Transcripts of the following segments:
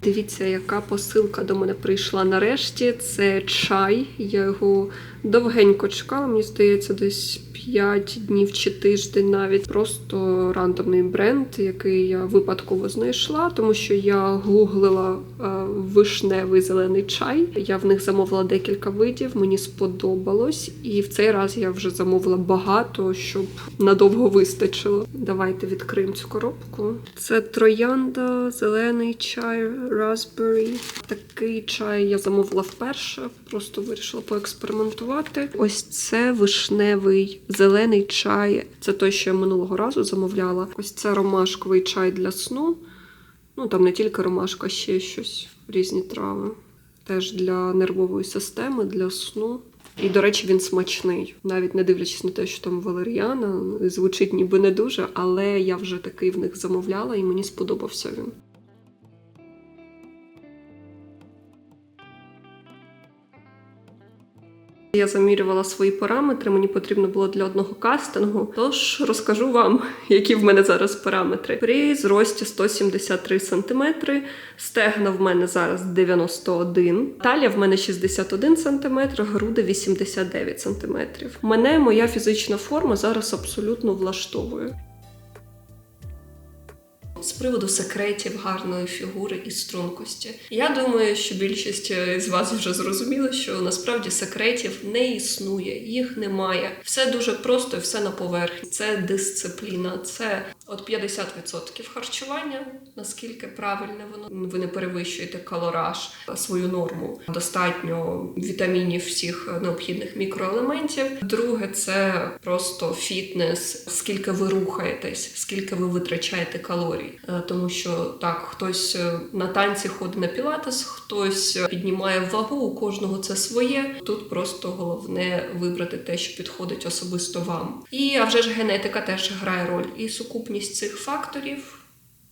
Дивіться, яка посилка до мене прийшла нарешті. Це чай. Я його довгенько чекала, мені здається, десь 5 днів чи тиждень навіть. Просто рандомний бренд, який я випадково знайшла, тому що я гуглила вишневий зелений чай. Я в них замовила декілька видів, мені сподобалось. І в цей раз я вже замовила багато, щоб надовго вистачило. Давайте відкриємо цю коробку. Це троянда, зелений чай, raspberry. Такий чай я замовила вперше, просто вирішила поекспериментувати. Ось це вишневий зелений чай. Це той, що я минулого разу замовляла. Ось це ромашковий чай для сну. Ну, там не тільки ромашка, ще щось, різні трави. Теж для нервової системи, для сну. І, до речі, він смачний. Навіть не дивлячись на те, що там валеріана, звучить ніби не дуже, але я вже такий в них замовляла і мені сподобався він. Я замірювала свої параметри, мені потрібно було для одного кастингу, тож розкажу вам, які в мене зараз параметри. При зрості 173 см, стегна в мене зараз 91, талія в мене 61 см, груди 89 см. Мене моя фізична форма зараз абсолютно влаштовує. З приводу секретів гарної фігури і стрункості. Я думаю, що більшість з вас вже зрозуміли, що насправді секретів не існує, їх немає. Все дуже просто і все на поверхні. Це дисципліна, це от 50% харчування, наскільки правильне воно. Ви не перевищуєте калораж, свою норму. Достатньо вітамінів, всіх необхідних мікроелементів. Друге, це просто фітнес, скільки ви рухаєтесь, скільки ви витрачаєте калорій. Тому що так, хтось на танці ходить на пілатес, хтось піднімає вагу, у кожного це своє. Тут просто головне вибрати те, що підходить особисто вам. І, а вже ж генетика теж грає роль. І сукупність цих факторів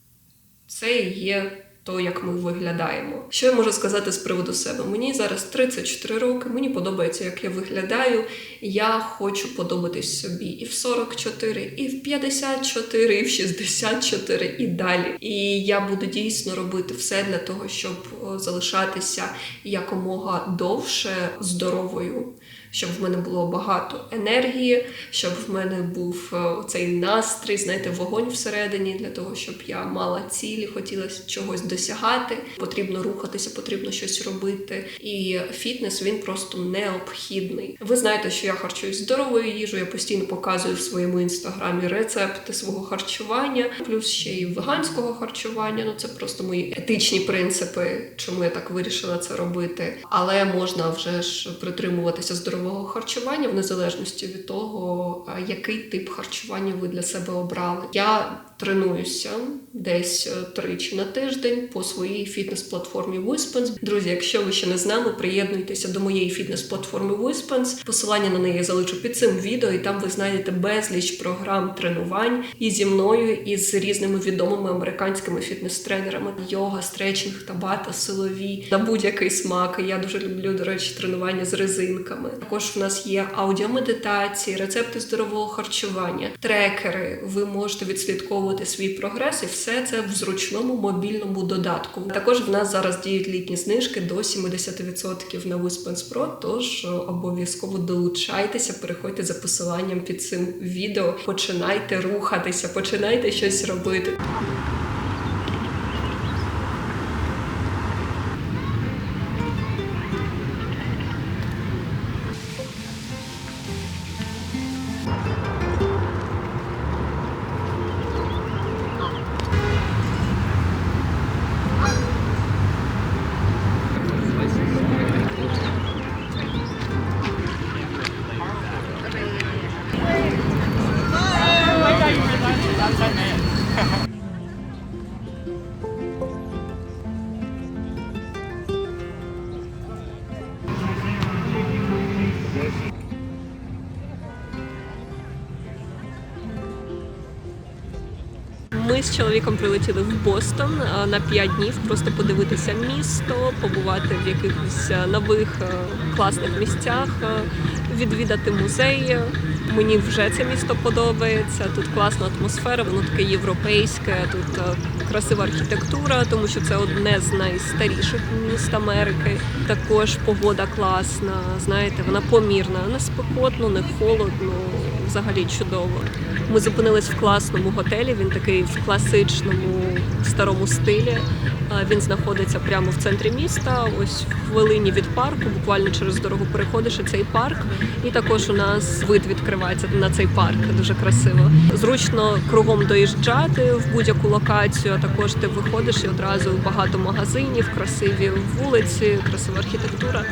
– це і є то, як ми виглядаємо. Що я можу сказати з приводу себе? Мені зараз 34 роки, мені подобається, як я виглядаю. Я хочу подобатись собі і в 44, і в 54, і в 64, і далі. І я буду дійсно робити все для того, щоб залишатися якомога довше здоровою. Щоб в мене було багато енергії, щоб в мене був цей настрій, знаєте, вогонь всередині, для того, щоб я мала цілі, хотіла чогось досягати, потрібно рухатися, потрібно щось робити. І фітнес, він просто необхідний. Ви знаєте, що я харчуюсь здоровою їжею, я постійно показую в своєму інстаграмі рецепти свого харчування, плюс ще й веганського харчування. Ну, це просто мої етичні принципи, чому я так вирішила це робити. Але можна вже ж притримуватися здорового харчування в незалежності від того, який тип харчування ви для себе обрали. Я тренуюся десь 3 на тиждень по своїй фітнес-платформі Wispens. Друзі, якщо ви ще не з нами, приєднуйтеся до моєї фітнес-платформи Wispens. Посилання на неї я залишу під цим відео, і там ви знайдете безліч програм тренувань і зі мною, і з різними відомими американськими фітнес-тренерами. Йога, стретчинг, табата, силові, на будь-який смак. Я дуже люблю, до речі, тренування з резинками. Також в нас є аудіомедитації, рецепти здорового харчування, трекери. Ви можете відслідковувати свій прогрес, і все це в зручному мобільному додатку. Також в нас зараз діють літні знижки до 70% на Wispens Pro, тож обов'язково долучайтеся, переходьте за посиланням під цим відео, починайте рухатися, починайте щось робити. Ми з чоловіком прилетіли в Бостон на 5 днів, просто подивитися місто, побувати в якихось нових класних місцях, відвідати музеї. Мені вже це місто подобається, тут класна атмосфера, воно таке європейське, тут красива архітектура, тому що це одне з найстаріших міст Америки. Також погода класна, знаєте, вона помірна, не спекотно, не холодно, взагалі чудово. Ми зупинились в класному готелі, він такий в класичному старому стилі. Він знаходиться прямо в центрі міста, ось в хвилині від парку, буквально через дорогу переходиш і цей парк. І також у нас вид відкривається на цей парк, дуже красиво. Зручно кругом доїжджати в будь-яку локацію, а також ти виходиш і одразу багато магазинів, красиві вулиці, красива архітектура.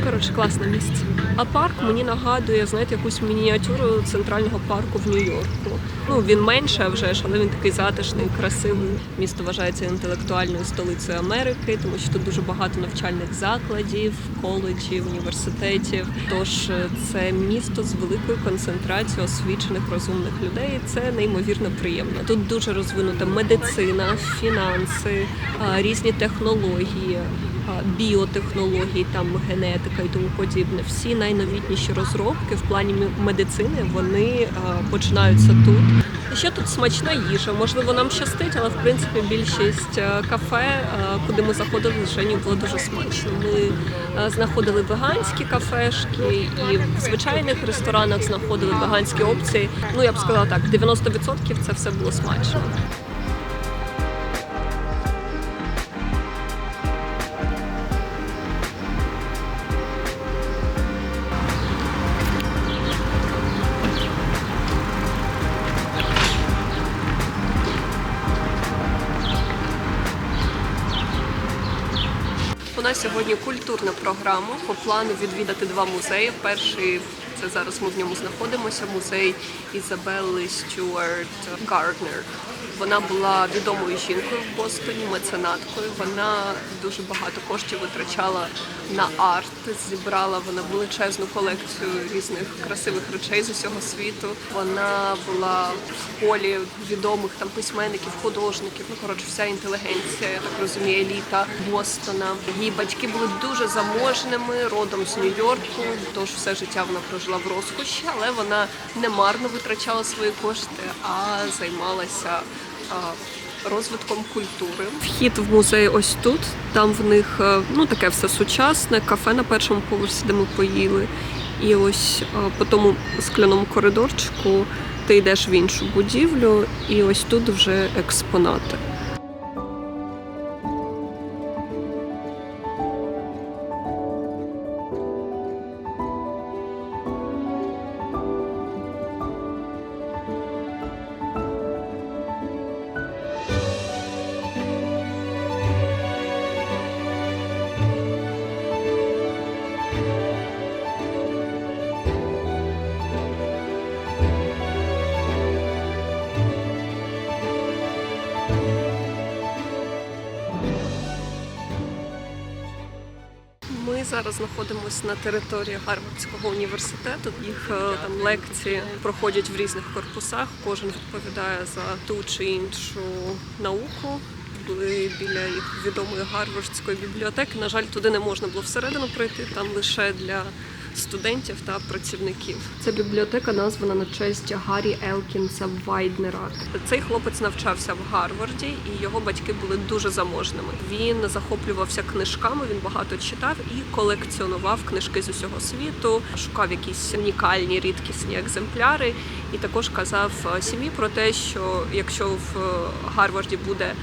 Коротше, класне місце. А парк мені нагадує, знаєте, якусь мініатюру центрального парку в Нью-Йорку. Він менше вже ж, але він такий затишний, красивий. Місто вважається інтелектуальною столицею Америки, тому що тут дуже багато навчальних закладів, коледжів, університетів. Тож це місто з великою концентрацією освічених, розумних людей. Це неймовірно приємно. Тут дуже розвинута медицина, фінанси, різні технології, біотехнології, там генетика і тому подібне. Всі найновітніші розробки в плані медицини, вони починаються тут. І ще тут смачна їжа. Можливо, нам щастить, але в принципі більшість кафе, куди ми заходили, Жені було дуже смачно. Ми знаходили веганські кафешки і в звичайних ресторанах знаходили веганські опції. Я б сказала так, 90% це все було смачно. У нас сьогодні культурна програма. По плану відвідати 2 музеї. Перший – це зараз ми в ньому знаходимося, музей Ізабелли Стюарт Гарднер. Вона була відомою жінкою в Бостоні, меценаткою. Вона дуже багато коштів витрачала на арт, зібрала вона величезну колекцію різних красивих речей з усього світу. Вона була в колі відомих там письменників, художників, вся інтелігенція, я так розумію, еліта Бостона. Її батьки були дуже заможними, родом з Нью-Йорку, тож все життя вона прожила в розкоші, але вона не марно витрачала свої кошти, а займалася розвитком культури. Вхід в музей ось тут. Там в них таке все сучасне, кафе на першому поверсі, де ми поїли. І ось по тому скляному коридорчику ти йдеш в іншу будівлю, і ось тут вже експонати. Ми зараз знаходимося на території Гарвардського університету. Їх там лекції проходять в різних корпусах. Кожен відповідає за ту чи іншу науку. Були біля їх відомої Гарвардської бібліотеки. На жаль, туди не можна було всередину пройти, там лише для студентів та працівників. Ця бібліотека названа на честь Гаррі Елкінса Вайднера. Цей хлопець навчався в Гарварді, і його батьки були дуже заможними. Він захоплювався книжками, він багато читав і колекціонував книжки з усього світу, шукав якісь унікальні, рідкісні екземпляри, і також казав сім'ї про те, що якщо в Гарварді буде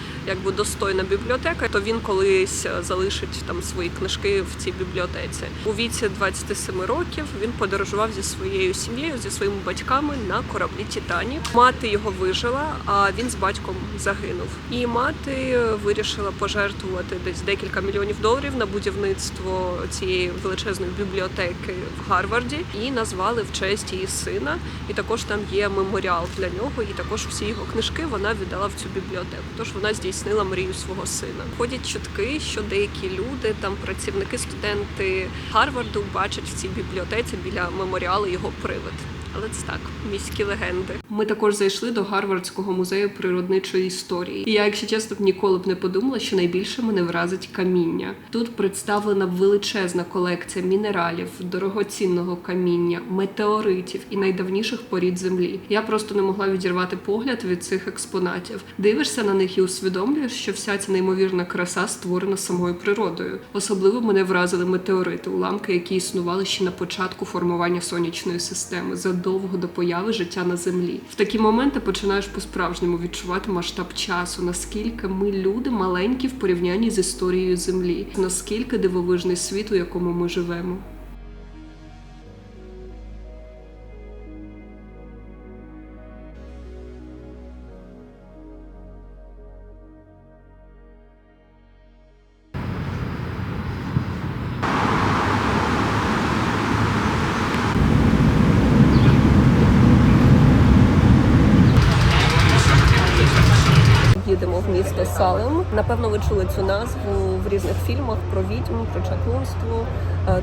достойна бібліотека, то він колись залишить там свої книжки в цій бібліотеці. У віці 27 років він подорожував зі своєю сім'єю, зі своїми батьками на кораблі «Титанік». Мати його вижила, а він з батьком загинув. І мати вирішила пожертвувати десь декілька мільйонів доларів на будівництво цієї величезної бібліотеки в Гарварді і назвали в честь її сина. І також там є меморіал для нього, і також всі його книжки вона віддала в цю бібліотеку. Тож вона здійснила мрію свого сина. Ходять чутки, що деякі люди, там працівники, студенти Гарварду бачать в цій бібліотеці біля меморіалу його привид. Але це так, міські легенди. Ми також зайшли до Гарвардського музею природничої історії. І я, якщо чесно, ніколи б не подумала, що найбільше мене вразить каміння. Тут представлена величезна колекція мінералів, дорогоцінного каміння, метеоритів і найдавніших порід землі. Я просто не могла відірвати погляд від цих експонатів. Дивишся на них і усвідомлюєш, що вся ця неймовірна краса створена самою природою. Особливо мене вразили метеорити, уламки, які існували ще на початку формування сонячної системи, задовго до появи життя на Землі. В такі моменти починаєш по-справжньому відчувати масштаб часу, наскільки ми, люди, маленькі в порівнянні з історією Землі, наскільки дивовижний світ, у якому ми живемо. Їдемо в місто Салем. Напевно, ви чули цю назву в різних фільмах про відьм, про чаклунство,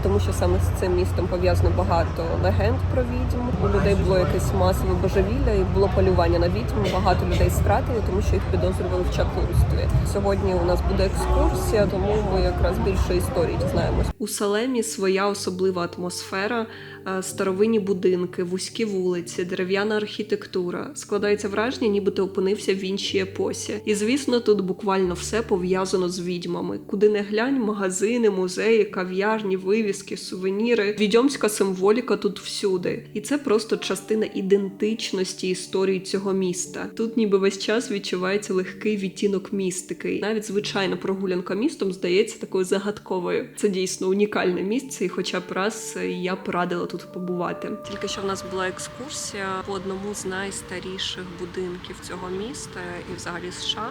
тому що саме з цим містом пов'язано багато легенд про відьм. У людей було якесь масове божевілля і було полювання на відьм. Багато людей стратили, тому що їх підозрювали в чаклунстві. Сьогодні у нас буде екскурсія, тому ми якраз більше історії дізнаємось. У Салемі своя особлива атмосфера, старовинні будинки, вузькі вулиці, дерев'яна архітектура. Складається враження, ніби ти опинився в іншій епосі. І, звісно, тут буквально все пов'язано з відьмами. Куди не глянь, магазини, музеї, кав'ярні, вивіски, сувеніри. Відьомська символіка тут всюди. І це просто частина ідентичності історії цього міста. Тут ніби весь час відчувається легкий відтінок містики. Навіть звичайна прогулянка містом здається такою загадковою. Це дійсно унікальне місце, і хоча б раз я б радила тут побувати. Тільки що в нас була екскурсія по одному з найстаріших будинків цього міста і взагалі США.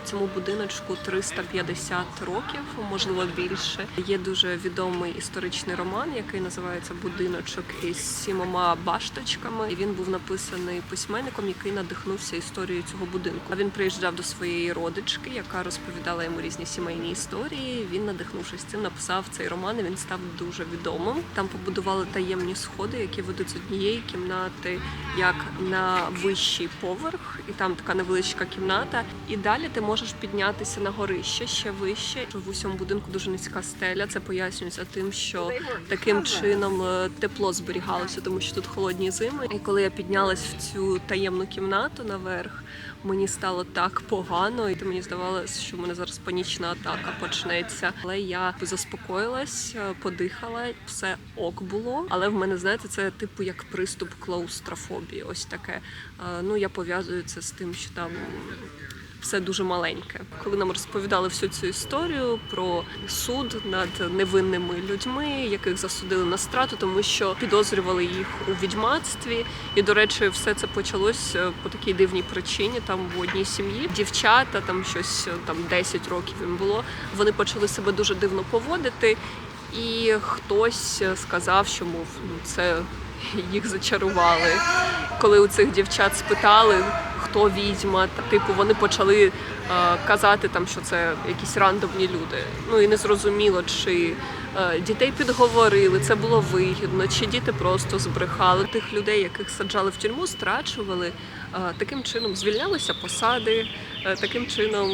Цьому будиночку 350 років, можливо більше. Є дуже відомий історичний роман, який називається «Будиночок із 7 башточками». І він був написаний письменником, який надихнувся історією цього будинку. Він приїжджав до своєї родички, яка розповідала йому різні сімейні історії. Він, надихнувшись цим, написав цей роман, і він став дуже відомим. Там побудували таємні сходи, які ведуть з однієї кімнати як на вищий поверх, і там така невеличка кімната. І далі ти можеш піднятися на горище ще вище. В усьому будинку дуже низька стеля. Це пояснюється тим, що таким чином тепло зберігалося, тому що тут холодні зими. І коли я піднялась в цю таємну кімнату наверх, мені стало так погано, і мені здавалося, що в мене зараз панічна атака почнеться. Але я заспокоїлась, подихала, все ок було. Але в мене, знаєте, це типу як приступ клаустрофобії. Ось таке. Ну, я пов'язую це з тим, що там все дуже маленьке. Коли нам розповідали всю цю історію про суд над невинними людьми, яких засудили на страту, тому що підозрювали їх у відьмацтві. І, до речі, все це почалось по такій дивній причині. Там в одній сім'ї дівчата, там щось там 10 років їм було, вони почали себе дуже дивно поводити. І хтось сказав, що, мов, це їх зачарували. Коли у цих дівчат спитали, хто відьма, типу вони почали казати, там, що це якісь рандомні люди. Ну і не зрозуміло, чи дітей підговорили, це було вигідно, чи діти просто збрехали. Тих людей, яких саджали в тюрму, страчували. Таким чином звільнялися посади, таким чином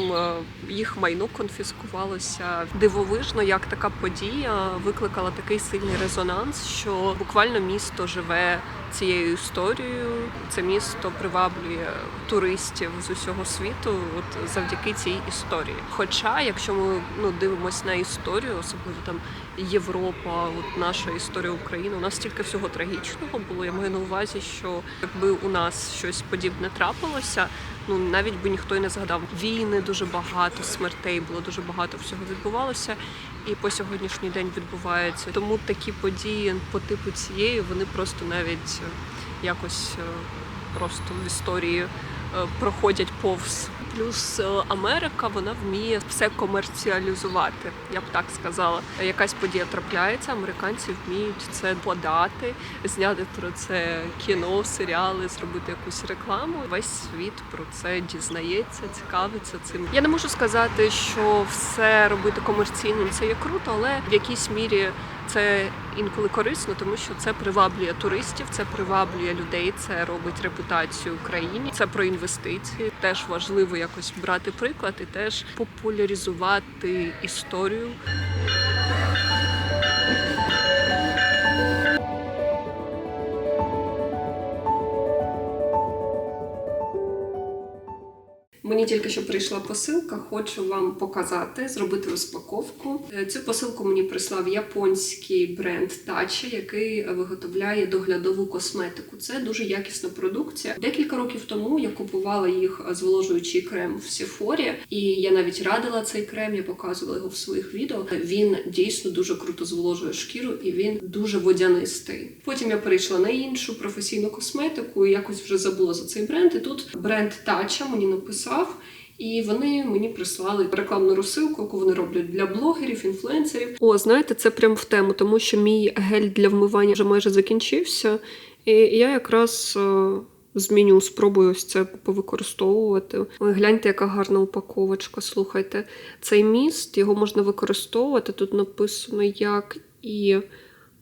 їх майно конфіскувалося. Дивовижно, як така подія викликала такий сильний резонанс, що буквально місто живе цією історією. Це місто приваблює туристів з усього світу от завдяки цій історії. Хоча, якщо ми дивимося на історію, особливо там Європа, от наша історія України, у нас стільки всього трагічного було. Я маю на увазі, що якби у нас щось подібне трапилося, навіть би ніхто й не згадав. Війни дуже багато, смертей було, дуже багато всього відбувалося. І по сьогоднішній день відбувається. Тому такі події по типу цієї, вони просто навіть якось просто в історії проходять повз. Плюс Америка, вона вміє все комерціалізувати, я б так сказала. Якась подія трапляється, американці вміють це подати, зняти про це кіно, серіали, зробити якусь рекламу. Весь світ про це дізнається, цікавиться цим. Я не можу сказати, що все робити комерційним – це є круто, але в якійсь мірі Це інколи корисно, тому що це приваблює туристів, це приваблює людей, це робить репутацію країні. Це про інвестиції. Теж важливо якось брати приклад і теж популяризувати історію. Мені тільки що прийшла посилка, хочу вам показати, зробити розпаковку. Цю посилку мені прислав японський бренд Tatcha, який виготовляє доглядову косметику. Це дуже якісна продукція. Декілька років тому я купувала їх зволожуючий крем в Сефорі, і я навіть радила цей крем, я показувала його в своїх відео. Він дійсно дуже круто зволожує шкіру і він дуже водянистий. Потім я перейшла на іншу професійну косметику і якось вже забула за цей бренд. І тут бренд Tatcha мені написав, і вони мені прислали рекламну розсилку, яку вони роблять для блогерів, інфлюенсерів. О, знаєте, це прям в тему, тому що мій гель для вмивання вже майже закінчився. І я якраз спробую ось це повикористовувати. Ой, гляньте, яка гарна упаковочка, слухайте. Цей міст, його можна використовувати, тут написано як і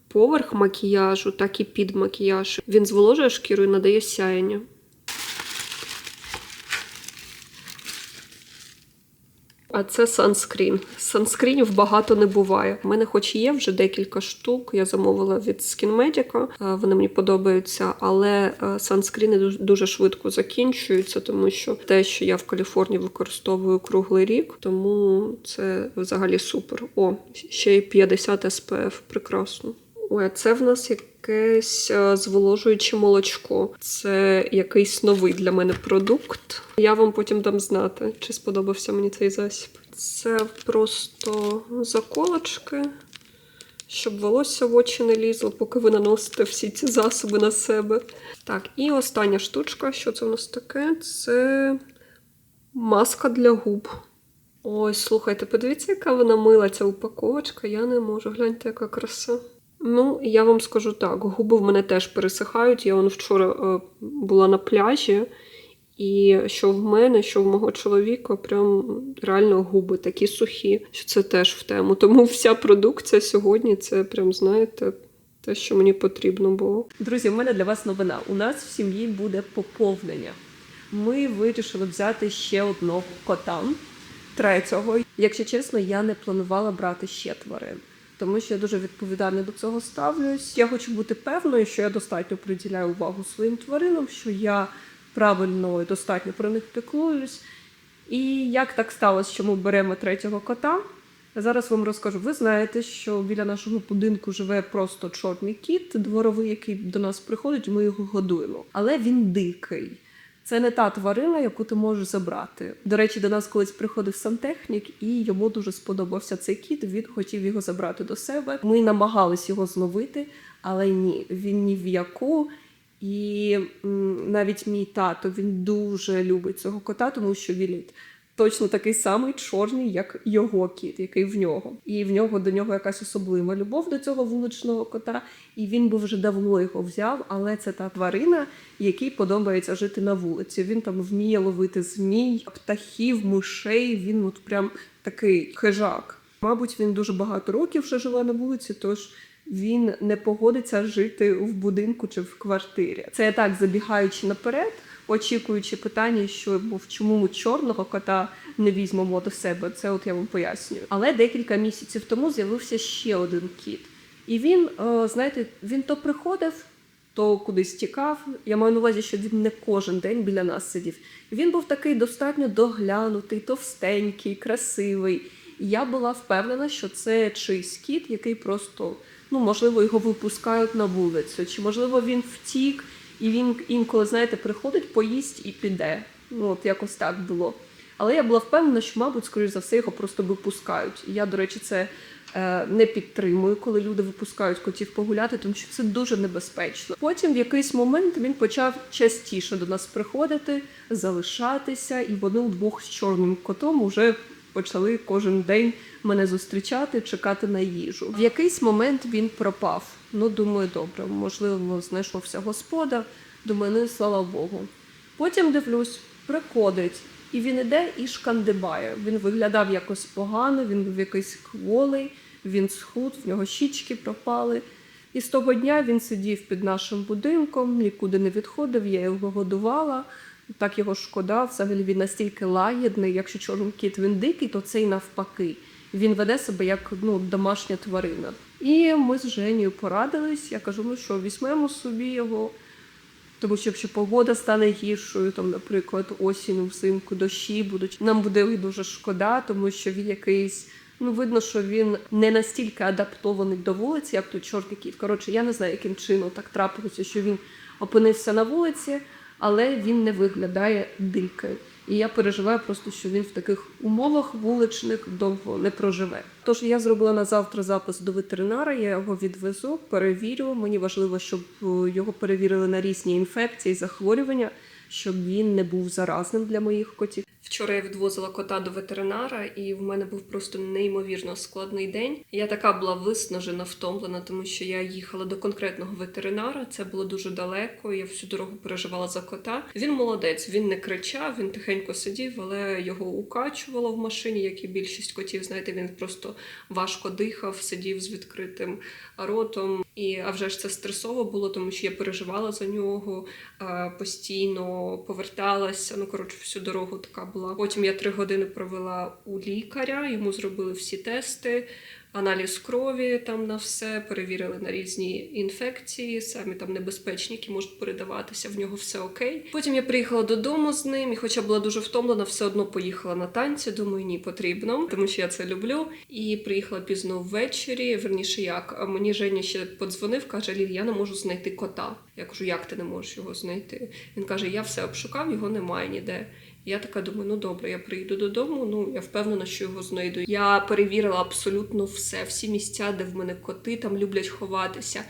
поверх макіяжу, так і під макіяж. Він зволожує шкіру і надає сяєння. А це санскрін. Санскрінів багато не буває. У мене хоч і є вже декілька штук, я замовила від SkinMedica, вони мені подобаються, але санскріни дуже швидко закінчуються, тому що те, що я в Каліфорнії використовую круглий рік, тому це взагалі супер. О, ще й 50 SPF, прекрасно. Ой, а це в нас якесь зволожуюче молочко. Це якийсь новий для мене продукт. Я вам потім дам знати, чи сподобався мені цей засіб. Це просто заколочки, щоб волосся в очі не лізло, поки ви наносите всі ці засоби на себе. Так, і остання штучка, що це у нас таке? Це маска для губ. Ой, слухайте, подивіться, яка вона мила, ця упаковочка. Я не можу. Гляньте, яка краса. Ну, я вам скажу так, губи в мене теж пересихають. Я вчора була на пляжі, і що в мене, що в мого чоловіка, прям реально губи такі сухі, що це теж в тему. Тому вся продукція сьогодні, це прям, знаєте, те, що мені потрібно було. Друзі, в мене для вас новина. У нас в сім'ї буде поповнення. Ми вирішили взяти ще одного кота, третього. Якщо чесно, я не планувала брати ще тварин. Тому що я дуже відповідально до цього ставлюсь. Я хочу бути певною, що я достатньо приділяю увагу своїм тваринам, що я правильно і достатньо про них піклуюсь. І як так сталося, що ми беремо третього кота? Зараз вам розкажу. Ви знаєте, що біля нашого будинку живе просто чорний кіт, дворовий, який до нас приходить, ми його годуємо. Але він дикий. Це не та тварина, яку ти можеш забрати. До речі, до нас колись приходив сантехнік, і йому дуже сподобався цей кіт, він хотів його забрати до себе. Ми намагались його зловити, але ні, він ні в яку. І навіть мій тато, він дуже любить цього кота, тому що він точно такий самий чорний, як його кіт, який в нього. І в нього до нього якась особлива любов до цього вуличного кота. І він би вже давно його взяв, але це та тварина, якій подобається жити на вулиці. Він там вміє ловити змій, птахів, мишей, він от прям такий хижак. Мабуть, він дуже багато років вже живе на вулиці, тож він не погодиться жити в будинку чи в квартирі. Це я так, забігаючи наперед, очікуючи питання, що чому ми чорного кота не візьмемо до себе. Це от я вам пояснюю. Але декілька місяців тому з'явився ще один кіт. І він, знаєте, він то приходив, то кудись тікав. Я маю на увазі, що він не кожен день біля нас сидів. Він був такий достатньо доглянутий, товстенький, красивий. І я була впевнена, що це чийсь кіт, який просто, можливо, його випускають на вулицю. Чи, можливо, він втік, і він інколи, знаєте, приходить, поїсть і піде. От якось так було. Але я була впевнена, що, мабуть, скоріш за все, його просто випускають. І я, до речі, це не підтримую, коли люди випускають котів погуляти, тому що це дуже небезпечно. Потім в якийсь момент він почав частіше до нас приходити, залишатися, і вони удвох з чорним котом уже почали кожен день мене зустрічати, чекати на їжу. В якийсь момент він пропав. Думаю, добре, можливо, знайшовся господар. Думаю, слава Богу. Потім дивлюсь, приходить. І він іде і шкандибає. Він виглядав якось погано, він був якийсь кволий. він схуд, в нього щічки пропали. І з того дня він сидів під нашим будинком, нікуди не відходив, я його годувала. Так його шкода, взагалі він настільки лагідний, якщо чорний кіт він дикий, то цей навпаки. Він веде себе як домашня тварина. І ми з Женєю порадились, я кажу, ну що, візьмемо собі його, тому що якщо погода стане гіршою, там, наприклад, осінь, взимку, дощі будуть, нам буде дуже шкода, тому що він якийсь, видно, що він не настільки адаптований до вулиці, як той чорний кіт. Коротше, я не знаю, яким чином так трапилося, що він опинився на вулиці, але він не виглядає дико. І я переживаю просто, що він в таких умовах вуличних довго не проживе. Тож я зробила на завтра запис до ветеринара, я його відвезу, перевірю. Мені важливо, щоб його перевірили на різні інфекції, захворювання, щоб він не був заразним для моїх котів. Вчора я відвозила кота до ветеринара, і в мене був просто неймовірно складний день. Я така була виснажена, втомлена, тому що я їхала до конкретного ветеринара, це було дуже далеко, я всю дорогу переживала за кота. Він молодець, він не кричав, він тихенько сидів, але його укачувало в машині, як і більшість котів, знаєте, він просто важко дихав, сидів з відкритим ротом. А вже ж це стресово було, тому що я переживала за нього, постійно поверталася, всю дорогу така була. Потім я 3 години провела у лікаря, йому зробили всі тести, аналіз крові там на все, перевірили на різні інфекції, самі там небезпечні, які можуть передаватися, в нього все окей. Потім я приїхала додому з ним, і хоча була дуже втомлена, все одно поїхала на танці, думаю, ні, потрібно, тому що я це люблю. І приїхала пізно ввечері, верніше як, мені Женя ще подзвонив, каже, Ліль, я не можу знайти кота. Я кажу, як ти не можеш його знайти? Він каже, я все обшукав, його немає ніде. Я така думаю, добре, я приїду додому, я впевнена, що його знайду. Я перевірила абсолютно все, всі місця, де в мене коти там люблять ховатися.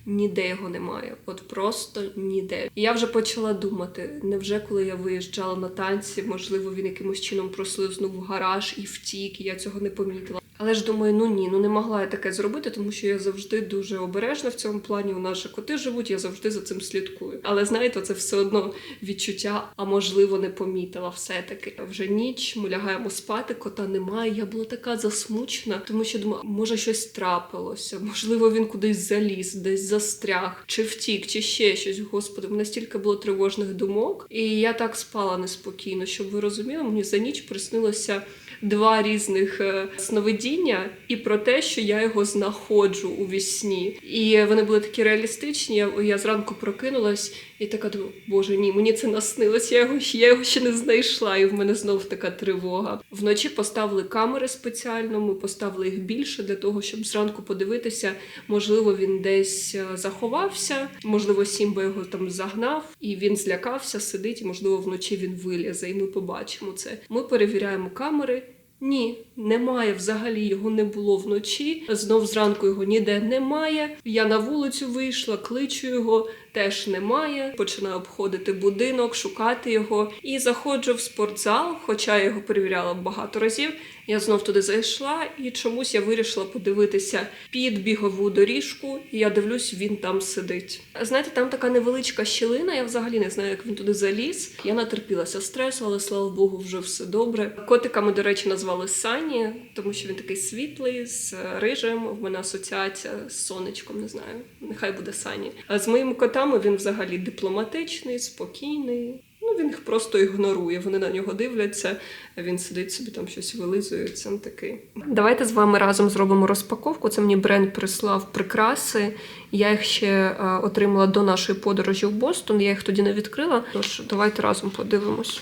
Ніде його немає, от просто ніде. І я вже почала думати, невже коли я виїжджала на танці, можливо, він якимось чином прослизнув в гараж і втік, і я цього не помітила. Але ж думаю, не могла я таке зробити, тому що я завжди дуже обережна в цьому плані. У нас же коти живуть, я завжди за цим слідкую. Але знаєте, це все одно відчуття, а можливо не помітила все-таки. Вже ніч, ми лягаємо спати, кота немає. Я була така засмучена, тому що думаю, може щось трапилося, можливо він кудись заліз, десь застряг, чи втік, чи ще щось. Господи, в мене стільки було тривожних думок. І я так спала неспокійно, щоб ви розуміли, мені за ніч приснилося 2 різних сновидіння і про те, що я його знаходжу у вісні. І вони були такі реалістичні, я зранку прокинулась і така думаю, боже, ні, мені це наснилось, я його ще не знайшла, і в мене знов така тривога. Вночі поставили камери спеціально, ми поставили їх більше для того, щоб зранку подивитися, можливо, він десь заховався, можливо, Сімба його там загнав, і він злякався, сидить, і, можливо, вночі він вилізе, і ми побачимо це. Ми перевіряємо камери. Ні, немає взагалі, його не було вночі. Знов зранку його ніде немає. Я на вулицю вийшла, кличу його, теж немає. Починаю обходити будинок, шукати його. І заходжу в спортзал, хоча я його перевіряла багато разів. Я знов туди зайшла і чомусь я вирішила подивитися під бігову доріжку. І я дивлюсь, він там сидить. Знаєте, там така невеличка щілина, я взагалі не знаю, як він туди заліз. Я натерпілася стресу, але, слава Богу, вже все добре. Котика ми, до речі, назвали Сані, тому що він такий світлий, з рижем. В мене асоціація з сонечком, не знаю. Нехай буде Сані. А з моїми котами він взагалі дипломатичний, спокійний. Він їх просто ігнорує, вони на нього дивляться, він сидить собі там щось вилизує, це такий. Давайте з вами разом зробимо розпаковку. Це мені бренд прислав прикраси. Я їх ще отримала до нашої подорожі в Бостон, я їх тоді не відкрила, тож давайте разом подивимось.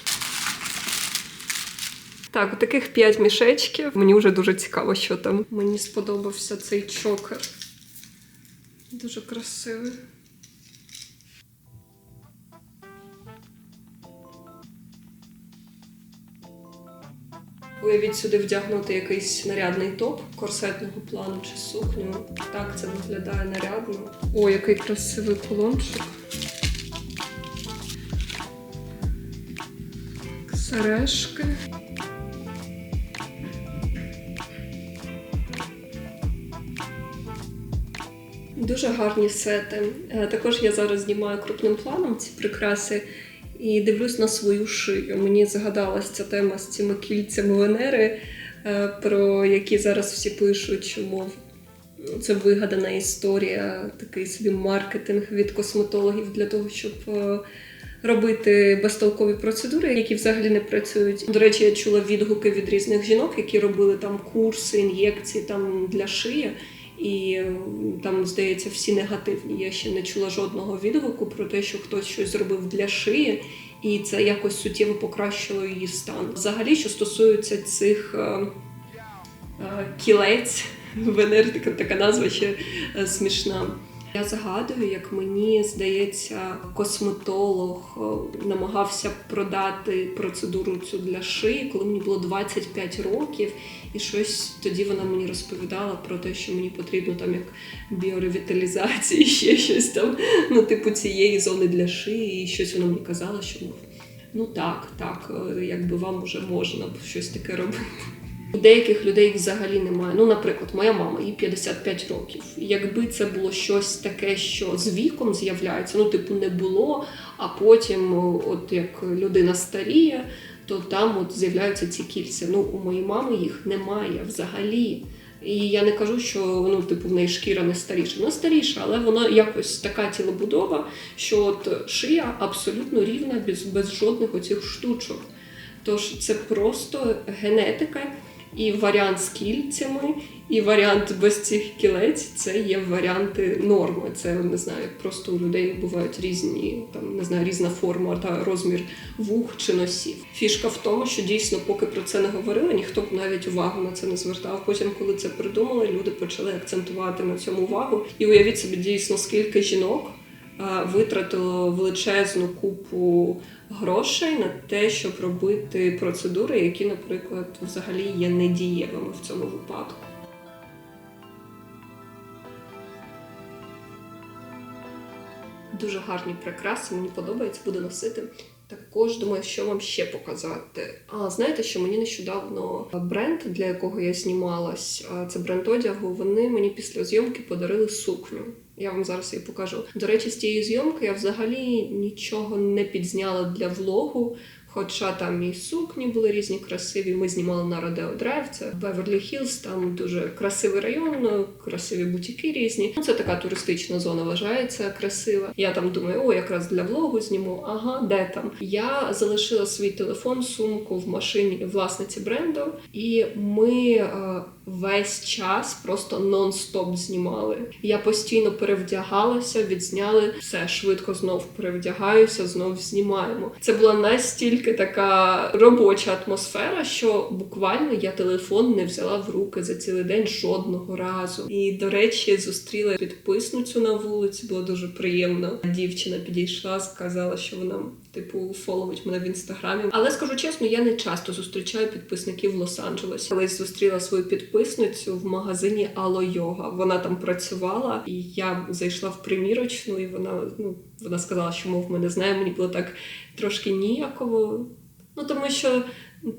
Так, таких 5 мішечків. Мені вже дуже цікаво, що там. Мені сподобався цей чокер. Дуже красивий. Уявіть сюди вдягнути якийсь нарядний топ корсетного плану чи сукню. Так це виглядає нарядно. О, який красивий кулончик. Сережки. Дуже гарні сети. Також я зараз знімаю крупним планом ці прикраси. І дивлюсь на свою шию. Мені згадалась ця тема з цими кільцями Венери. про які зараз всі пишуть, що, мов, це вигадана історія, такий собі маркетинг від косметологів для того, щоб робити безтолкові процедури, які взагалі не працюють. До речі, я чула відгуки від різних жінок, які робили там курси, ін'єкції там для шиї. І там, здається, всі негативні. Я ще не чула жодного відгуку про те, що хтось щось зробив для шиї, і це якось суттєво покращило її стан. Взагалі, що стосується цих кілець, Венери, така назва ще смішна. Я згадую, як мені здається, косметолог намагався продати процедуру цю для шиї, коли мені було 25 років, і щось тоді вона мені розповідала про те, що мені потрібно там як біоревіталізація, ще щось там, ну типу цієї зони для шиї, і щось вона мені казала, що ну так, якби вам уже можна щось таке робити. У деяких людей їх взагалі немає. Ну, наприклад, моя мама, їй 55 років. Якби це було щось таке, що з віком з'являється, ну, типу, не було, а потім, от як людина старіє, то там от з'являються ці кільця. Ну, у моєї мами їх немає взагалі. І я не кажу, що, ну, типу, в неї шкіра не старіша. Вона старіша, але вона якось така тілобудова, що от шия абсолютно рівна, без жодних оцих штучок. Тож це просто генетика. І варіант з кільцями, і варіант без цих кілець – це є варіанти норми. Це, не знаю, як просто у людей бувають різні, там, не знаю, різна форма та розмір вух чи носів. Фішка в тому, що дійсно, поки про це не говорили, ніхто б навіть увагу на це не звертав. Потім, коли це придумали, люди почали акцентувати на цьому увагу. І уявіть собі дійсно, скільки жінок витратило величезну купу грошей на те, щоб робити процедури, які, наприклад, взагалі є недієвими в цьому випадку. Дуже гарні прикраси, мені подобається, буду носити. Також думаю, що вам ще показати. Знаєте, що мені нещодавно бренд, для якого я знімалась, це бренд одягу, вони мені після зйомки подарили сукню. Я вам зараз її покажу. До речі, з тієї зйомки я взагалі нічого не підзняла для влогу, хоча там і сукні були різні красиві. Ми знімали на Родео Драйв, це Беверлі-Хіллз, там дуже красивий район, красиві бутіки різні. Це така туристична зона вважається, красива. Я там думаю, якраз для влогу зніму. Ага, де там? Я залишила свій телефон, сумку в машині власниці бренду, і ми весь час просто нон-стоп знімали. Я постійно перевдягалася, відзняли, все, швидко знов перевдягаюся, знов знімаємо. Це була настільки така робоча атмосфера, що буквально я телефон не взяла в руки за цілий день жодного разу. І, до речі, зустріла підписницю на вулиці, було дуже приємно. Дівчина підійшла, сказала, що вона, типу, фоловить мене в інстаграмі. Але, скажу чесно, я не часто зустрічаю підписників в Лос-Анджелесі. Колись зустріла свою підписницю в магазині Alo Yoga. Вона там працювала, і я зайшла в примірочну, і вона сказала, що, мов, ми не знаємо. Мені було так трошки ніяково. Тому що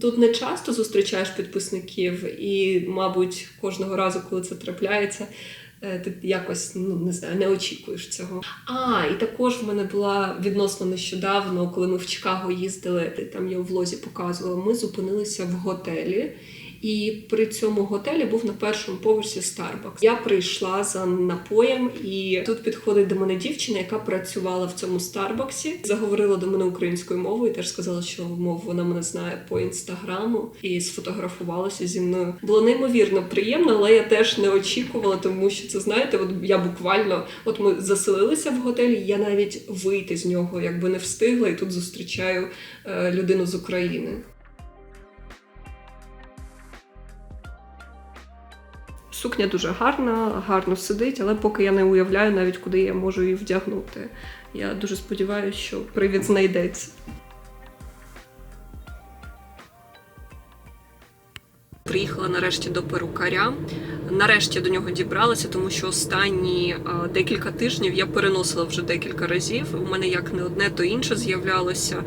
тут не часто зустрічаєш підписників, і, мабуть, кожного разу, коли це трапляється, ти якось, не знаю, не очікуєш цього. І також в мене була відносно нещодавно, коли ми в Чикаго їздили, там я у влозі показувала, ми зупинилися в готелі. І при цьому готелі був на першому поверсі Starbucks. Я прийшла за напоєм, і тут підходить до мене дівчина, яка працювала в цьому Старбаксі. Заговорила до мене українською мовою і теж сказала, що, мов, вона мене знає по інстаграму, і сфотографувалася зі мною. Було неймовірно приємно, але я теж не очікувала, тому що це, знаєте, от я буквально, от ми заселилися в готелі, я навіть вийти з нього якби не встигла, і тут зустрічаю людину з України. Сукня дуже гарна, гарно сидить, але поки я не уявляю навіть, куди я можу її вдягнути. Я дуже сподіваюся, що привід знайдеться. Приїхала нарешті до перукаря. Нарешті до нього дібралася, тому що останні декілька тижнів я переносила вже декілька разів. У мене як не одне, то інше з'являлося.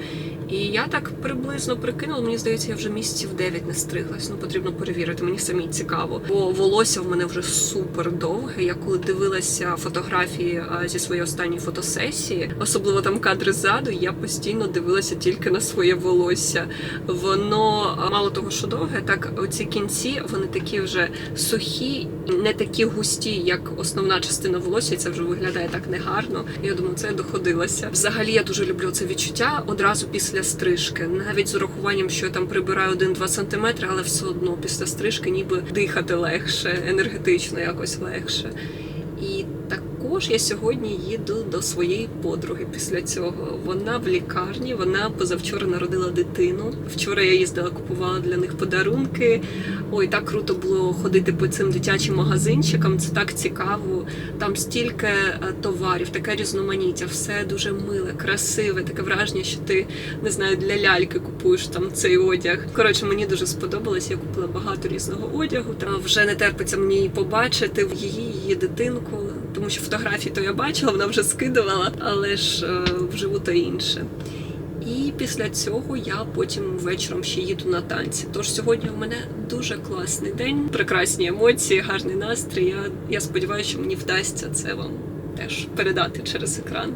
І я так приблизно прикинула, мені здається, я вже місяців 9 не стриглась. Ну, потрібно перевірити, мені самі цікаво. Бо волосся в мене вже супер довге. Я коли дивилася фотографії зі своєї останньої фотосесії, особливо там кадри ззаду, я постійно дивилася тільки на своє волосся. Воно, мало того, що довге, так оці кінці, вони такі вже сухі, не такі густі, як основна частина волосся, і це вже виглядає так негарно. Я думаю, це я доходилася. Взагалі, я дуже люблю це відчуття одразу після стрижки. Навіть з урахуванням, що я там прибираю 1-2 см, але все одно після стрижки ніби дихати легше, енергетично якось легше. І також я сьогодні їду до своєї подруги після цього. Вона в лікарні, вона позавчора народила дитину. Вчора я їздила, купувала для них подарунки. Ой, так круто було ходити по цим дитячим магазинчикам, це так цікаво. Там стільки товарів, таке різноманіття, все дуже миле, красиве, таке враження, що ти, не знаю, для ляльки купуєш там цей одяг. Коротше, мені дуже сподобалось, я купила багато різного одягу. Там вже не терпиться мені її побачити, її дитинку, тому що фотографії то я бачила, вона вже скидувала, але ж вживу то інше. І після цього я потім вечором ще їду на танці. Тож сьогодні у мене дуже класний день, прекрасні емоції, гарний настрій. Я сподіваюся, що мені вдасться це вам теж передати через екран.